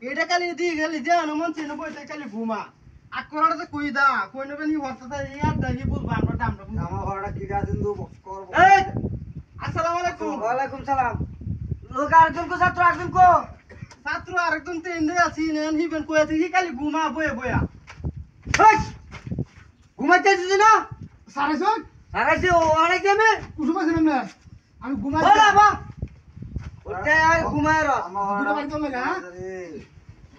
এটা কালি দিয়ে গেলি যে হনুমান চিহ্ন বইতে কালি ঘুমা আকরাটা যে কই দা কই নবে নি হরতা ইয়ার দাহি বলবা আমরা দামটা আমার ঘরটা কি গাছ কিন্তু করব এই আসসালামু আলাইকুম ওয়া আলাইকুম সালাম লোক আরেকজন কো ছাত্র আরেকজন কো ছাত্র আরেকজন তে ইন্দে আছি নেন হিবেন কই আছে কি কালি ঘুমা বয়ে বয়া হেই ঘুমাইতেছিস না সারাইছো সারাইছি ও অনেক দেবে কুসুমাছিলাম না আমি ঘুমাই বলা বা ওতে আর ঘুমায় র দুটো বাড়ি চলে গা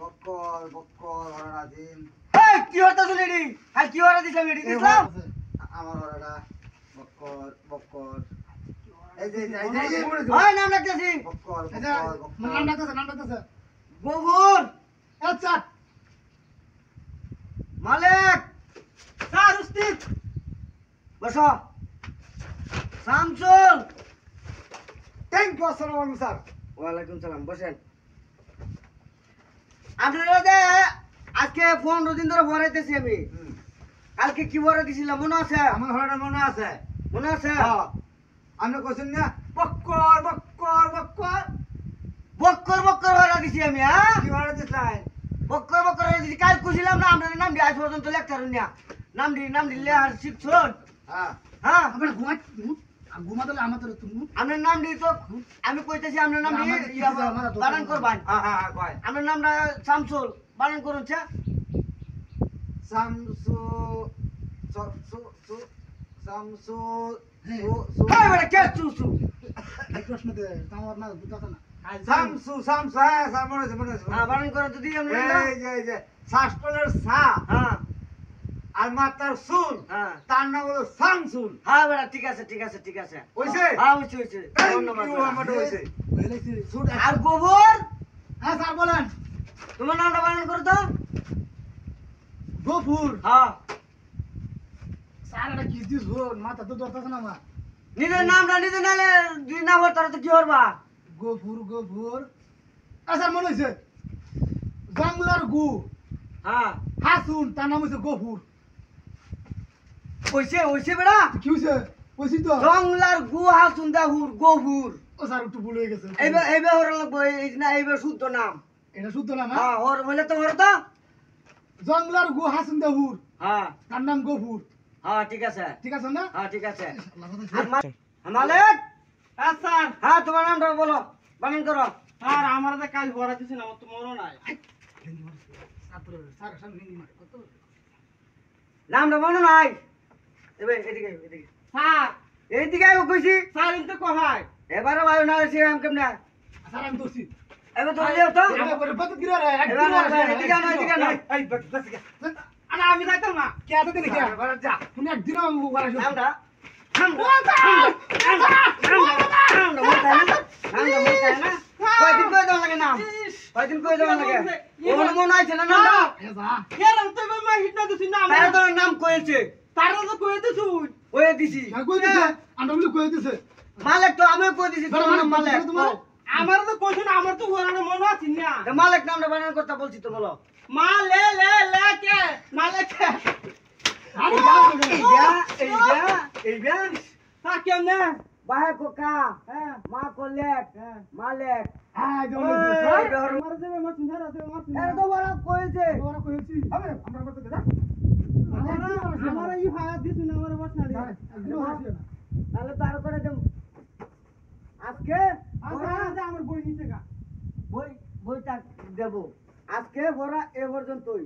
বক্কর বক্কর হরা দিন এই কি হতা শুনে রে আর কি হরা দিছাম এডি দিছাম আমার হরাটা বক্কর বক্কর এই যে ওই নাম লাগতেছি বক্কর আচ্ছা নাম ডাকতেছে গোবর আচ্ছা মালিক স্যার উস্তিত বসো শামসুল থ্যাংক ইউ আসসালামু আলাইকুম স্যার ওয়ালাইকুম সালাম বসেন আপনারা যে আজকে 15 দিন ধরে ভরাইতেছি আমি কালকে কি ভরা দিছিলাম মনে আছে আমার হরাটা মনে আছে মনে আছে হ্যাঁ আপনি কইছেন না বক্কর বক্কর বক্কর বক্কর বক্কর ভরা দিছি আমি হ্যাঁ কি হরা দিছলাই বক্কর বক্কর ভরা দিছি কাল কইছিলাম না আপনার নাম দি আজ পর্যন্ত লেখতার না নাম দিলে আর শিখছুন হ্যাঁ হ্যাঁ আমরা ঘুমাতলে আমাদের তুমি আপনার নাম দি তো আমি কইতেছি আপনার নাম দি বানান করবেন হ্যাঁ হ্যাঁ কয় আপনার নামটা শামসুল বানান করুন চা শামসু শামসু এই বড় কে চুসু এই প্রশ্ন দে আমার না বুঝাছ না শামসু শামসু হ্যাঁ স্যার মনে আছে হ্যাঁ বানান করুন তো দি আপনার এই যে শাসনের সা হ্যাঁ আর মাতার সুল হ্যাঁ তার নাম হলো শামসুল হ্যাঁ বড় ঠিক আছে হইছে হ্যাঁ হইছে ধন্যবাদ আমারটা হইছে আর গোবর হ্যাঁ স্যার বলেন তোমার নামটা বানান করো তো গফুর হ্যাঁ স্যার এটা কি দিস হল মাথা তো দরকার না আমার নিজের নামটা নিজে নালে দুই না হল তারা তো কি করবা গফুর স্যার মনে হইছে জঙ্গলার গু হ্যাঁ হাসুন তার নাম হইছে গফুর হইছে বেড়া কি হইছে কইছি তো জংলার গুহা সুন্দাহুর গহুর ও স্যার একটু ভুল হয়ে গেছে এইবার হর লাগবো এই না এইবার শুদ্ধ নাম এটা শুদ্ধ নাম হ্যাঁ হর বলে তো হর তো জঙ্গলার গু হাসুন দেহুর হ্যাঁ তার নাম গফুর হ্যাঁ ঠিক আছে না হ্যাঁ ঠিক আছে মালিক হ্যাঁ স্যার হ্যাঁ তোমার নামটা বলো বানান করো স্যার আমার যে কাল ভরা দিছেন আমার তো মনে নাই নামটা মনে নাই এদিকে স্যার এইদিকে কইছি স্যার ইনতে কহায় এবারে বায়ু না সে আম কেমনে স্যার আমি দোষী এবার তো লিও তো এবারে কত কিরা রে এদিকে না এই বাস আরে আমি যাইতাম না কে এত দিন কে যা তুমি একদিন আমি বলা নামটা কয়দিন কই দেওয়া লাগে ওর মনে আছে না নামটা এরম তো মা হিটনা দিছি না তারা তোর নাম কইছে তারা তো কই দিছু কই দিছি কই দিছে আমরা বলি কই দিছে মালিক তো আমি কই দিছি তোর নাম মালিক আমার তো কইছ না আমার তো ঘোরানো মনে আছে না মালিক নামটা বানান করতে বলছি তো বলো মা লে কে মালিক কে এইটা তা কেমনে বাহে কোকা হ্যাঁ মা কোলেক মালিক হ্যাঁ জমে আমার দেবে মত সুন্দর আছে আমার এর তো বড় কইছে বড় কইছি হবে আমরা করতে দে আমার এই ভাড়া দিছু না আমার বস না তাহলে তার করে দেব আজকে আমার বই নিচে গা বইটা দেব আজকে বড় এ পর্যন্তই